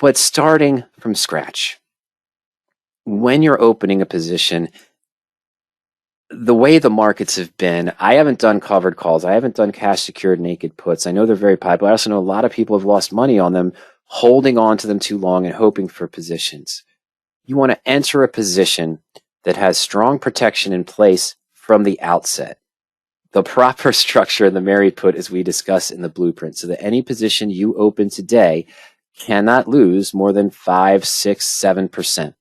But starting from scratch, when you're opening a position, the way the markets have been, I haven't done covered calls. I haven't done cash secured naked puts. I know they're very popular. I also know a lot of people have lost money on them, holding on to them too long and hoping for positions. You want to enter a position that has strong protection in place from the outset. The proper structure in the married put, as we discuss in the blueprint, so that any position you open today cannot lose more than 5, 6, 7%.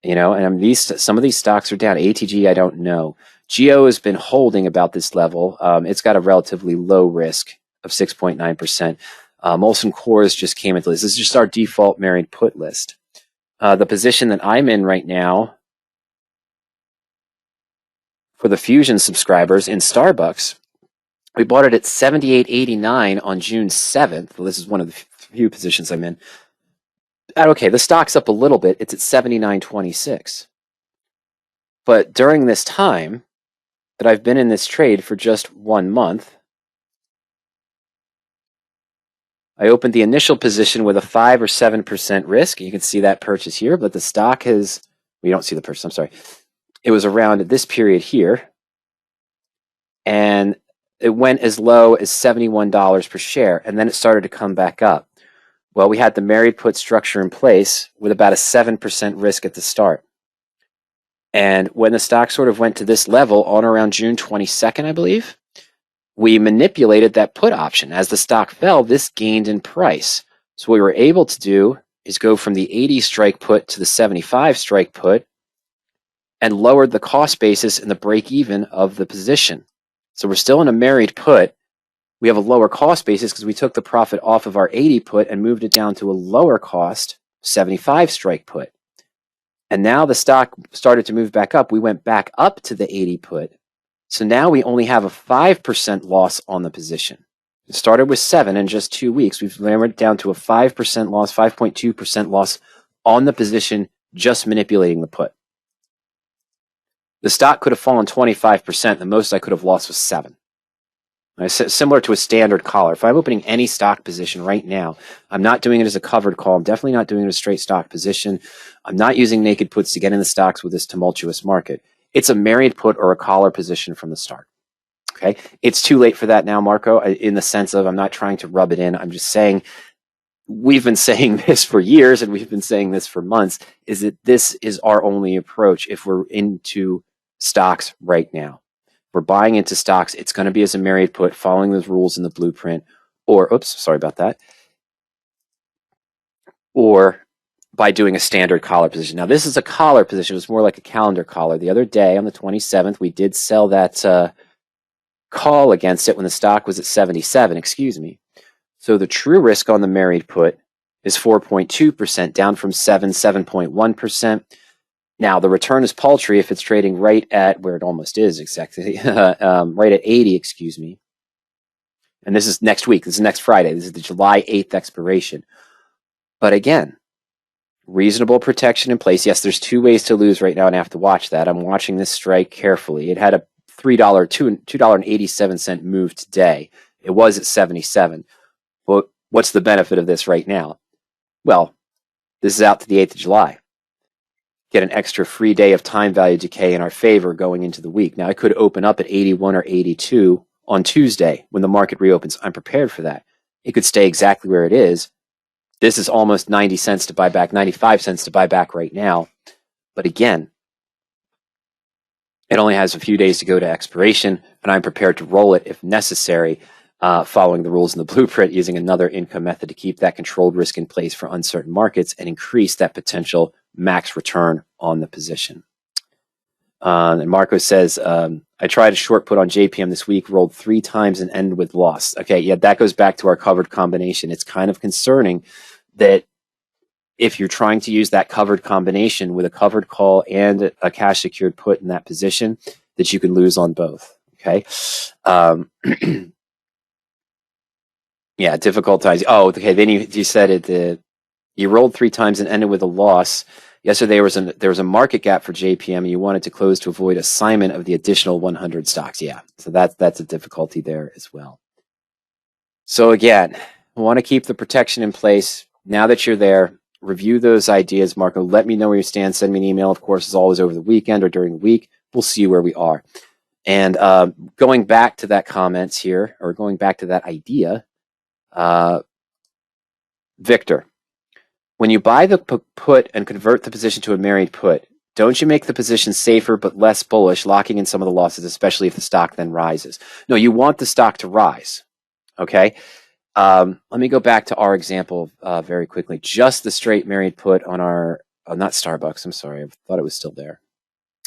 You know, and some of these stocks are down. ATG, I don't know. Geo has been holding about this level. It's got a relatively low risk of 6.9%. Molson Coors just came into this. This is just our default married put list. The position that I'm in right now for the Fusion subscribers in StarBucks, we bought it at 78.89 on June 7th. Well, this is one of the few positions I'm in. Okay, the stock's up a little bit. It's at 79.26. But during this time that I've been in this trade for just 1 month, I opened the initial position with a 5 or 7% risk. You can see that purchase here, but the stock has, we don't see the purchase, I'm sorry. It was around this period here, and it went as low as $71 per share, and then it started to come back up. Well, we had the married put structure in place with about a 7% risk at the start. And when the stock sort of went to this level on around June 22nd, I believe, we manipulated that put option. As the stock fell, this gained in price. So what we were able to do is go from the 80 strike put to the 75 strike put and lowered the cost basis and the break even of the position. So we're still in a married put. We have a lower cost basis because we took the profit off of our 80 put and moved it down to a lower cost 75 strike put. And now the stock started to move back up. We went back up to the 80 put. So now we only have a 5% loss on the position. It started with 7 in just 2 weeks. We've lowered it down to a 5% loss, 5.2% loss on the position, just manipulating the put. The stock could have fallen 25%. The most I could have lost was 7. Similar to a standard collar. If I'm opening any stock position right now, I'm not doing it as a covered call. I'm definitely not doing it as a straight stock position. I'm not using naked puts to get in the stocks with this tumultuous market. It's a married put or a collar position from the start. Okay, it's too late for that now, Marco, in the sense of I'm not trying to rub it in. I'm just saying we've been saying this for years and we've been saying this for months, is that this is our only approach if we're into stocks right now. We're buying into stocks, it's going to be as a married put, following those rules in the blueprint, or, oops, sorry about that, or by doing a standard collar position. Now, this is a collar position. It's more like a calendar collar. The other day, on the 27th, we did sell that call against it when the stock was at 77, excuse me. So the true risk on the married put is 4.2%, down from 7.1%. Now, the return is paltry if it's trading right at where it almost is exactly, right at 80, excuse me. And this is next week. This is next Friday. This is the July 8th expiration. But again, reasonable protection in place. Yes, there's 2 ways to lose right now, and I have to watch that. I'm watching this strike carefully. It had a $2.87 move today. It was at 77. Well, what's the benefit of this right now? Well, this is out to the 8th of July. Get an extra free day of time value decay in our favor going into the week. Now, I could open up at 81 or 82 on Tuesday when the market reopens. I'm prepared for that. It could stay exactly where it is. This is almost 90 cents to buy back, 95 cents to buy back right now. But again, it only has a few days to go to expiration, and I'm prepared to roll it if necessary, following the rules in the blueprint, using another income method to keep that controlled risk in place for uncertain markets and increase that potential max return on the position. And Marco says, I tried a short put on JPM this week, rolled 3 times and ended with loss. Okay, yeah, that goes back to our covered combination. It's kind of concerning that if you're trying to use that covered combination with a covered call and a cash secured put in that position, that you can lose on both. Okay. Yeah, difficult times. Oh, okay. Then you said it. You rolled 3 times and ended with a loss. Yesterday there was a market gap for JPM, and you wanted to close to avoid assignment of the additional 100 stocks. Yeah, so that's a difficulty there as well. So again, we want to keep the protection in place. now that you're there, review those ideas, Marco. Let me know where you stand. Send me an email, of course, as always, over the weekend or during the week. We'll see where we are. And going back to that comments here, or going back to that idea, Victor, when you buy the put and convert the position to a married put, don't you make the position safer but less bullish, locking in some of the losses, especially if the stock then rises? No, you want the stock to rise, okay? Let me go back to our example very quickly. Just the straight married put on our, not Starbucks, I'm sorry, I thought it was still there.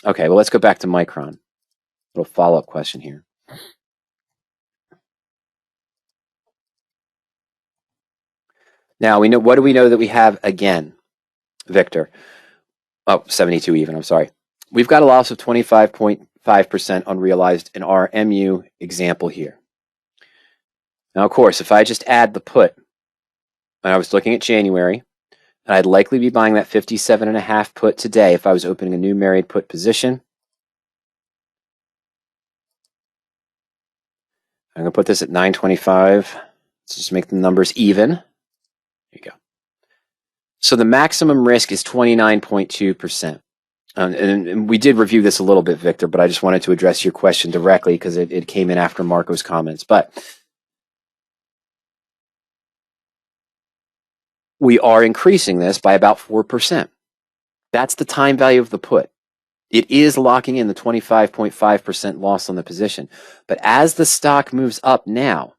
Okay, well, let's go back to Micron. Little follow-up question here. Now, we know, what do we know that we have again, Victor? Oh, 72 even, I'm sorry. We've got a loss of 25.5% unrealized in our MU example here. Now, of course, if I just add the put, and I was looking at January, and I'd likely be buying that 57.5 put today if I was opening a new married put position. I'm going to put this at 925. Let's just make the numbers even. There you go. So the maximum risk is 29.2%. And we did review this a little bit, Victor, but I just wanted to address your question directly because it came in after Marco's comments. But we are increasing this by about 4%. That's the time value of the put. It is locking in the 25.5% loss on the position. But as the stock moves up now,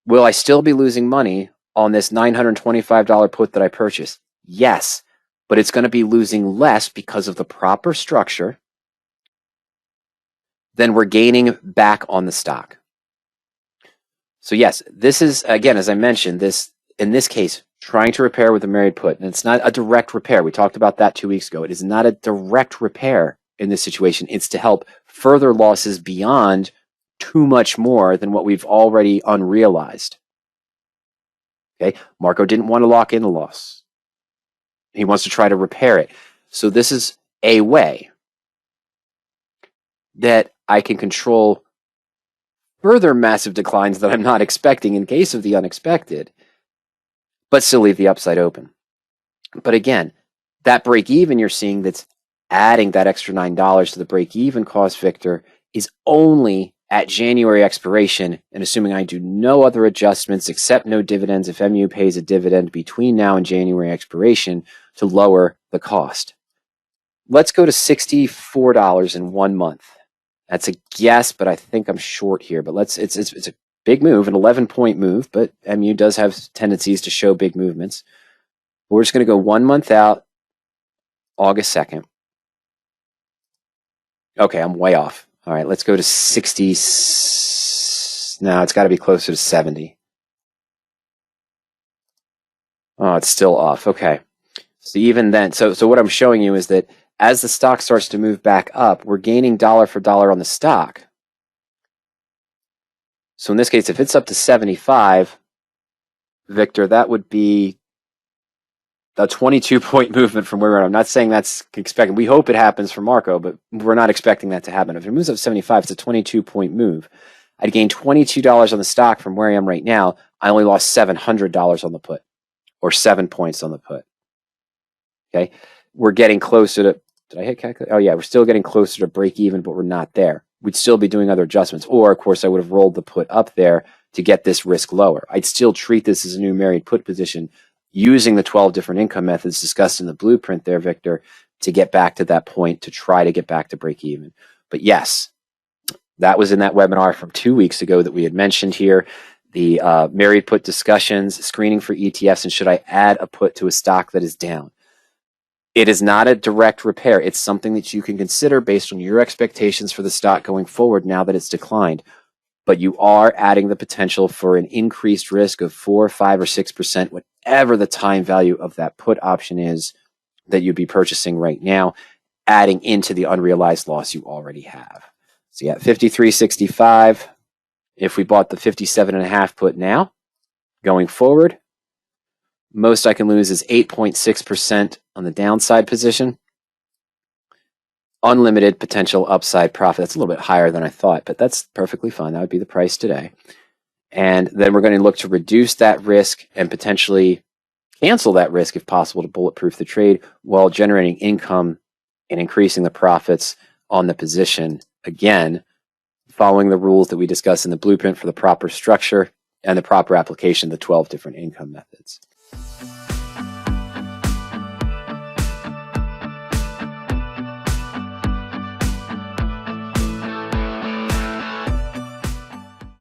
will I still be losing money on this $925 put that I purchased? Yes, but it's going to be losing less because of the proper structure than we're gaining back on the stock. So yes, this is, again, as I mentioned, in this case, trying to repair with a married put. And it's not a direct repair. We talked about that 2 weeks ago. It is not a direct repair in this situation. It's to help further losses beyond too much more than what we've already unrealized. Okay, Marco didn't want to lock in the loss. He wants to try to repair it. So this is a way that I can control further massive declines that I'm not expecting in case of the unexpected, but still leave the upside open. But again, that break even you're seeing that's adding that extra $9 to the break even cost, Victor, is only at January expiration, and assuming I do no other adjustments except no dividends if MU pays a dividend between now and January expiration to lower the cost. Let's go to $64 in 1 month. That's a guess, but I think I'm short here. But it's a big move, an 11-point move, but MU does have tendencies to show big movements. We're just going to go 1 month out, August 2nd. Okay, I'm way off. All right, let's go to 60. No, it's got to be closer to 70. Oh, it's still off. Okay. So even then, so what I'm showing you is that as the stock starts to move back up, we're gaining dollar for dollar on the stock. So in this case, if it's up to 75, Victor, that would be a 22-point movement from where we're at. I'm not saying that's expected. We hope it happens for Marco, but we're not expecting that to happen. If it moves up 75, it's a 22-point move. I'd gain $22 on the stock from where I am right now. I only lost $700 on the put, or 7 points on the put. Okay, we're getting closer to, did I hit calculate? Oh yeah, we're still getting closer to break even, but we're not there. We'd still be doing other adjustments. Or of course I would have rolled the put up there to get this risk lower. I'd still treat this as a new married put position using the 12 different income methods discussed in the blueprint there, Victor, to get back to that point, to try to get back to break even. But yes, that was in that webinar from 2 weeks ago that we had mentioned here. The married put discussions, screening for ETFs, and should I add a put to a stock that is down? It is not a direct repair. It's something that you can consider based on your expectations for the stock going forward now that it's declined. But you are adding the potential for an increased risk of 4, 5, or 6%, whatever the time value of that put option is that you'd be purchasing right now, adding into the unrealized loss you already have. So yeah, 53.65. If we bought the 57.5 put now, going forward, most I can lose is 8.6% on the downside position. Unlimited potential upside profit. That's a little bit higher than I thought, but that's perfectly fine. That would be the price today. And then we're going to look to reduce that risk and potentially cancel that risk if possible to bulletproof the trade while generating income and increasing the profits on the position, again, following the rules that we discussed in the blueprint for the proper structure and the proper application of the 12 different income methods.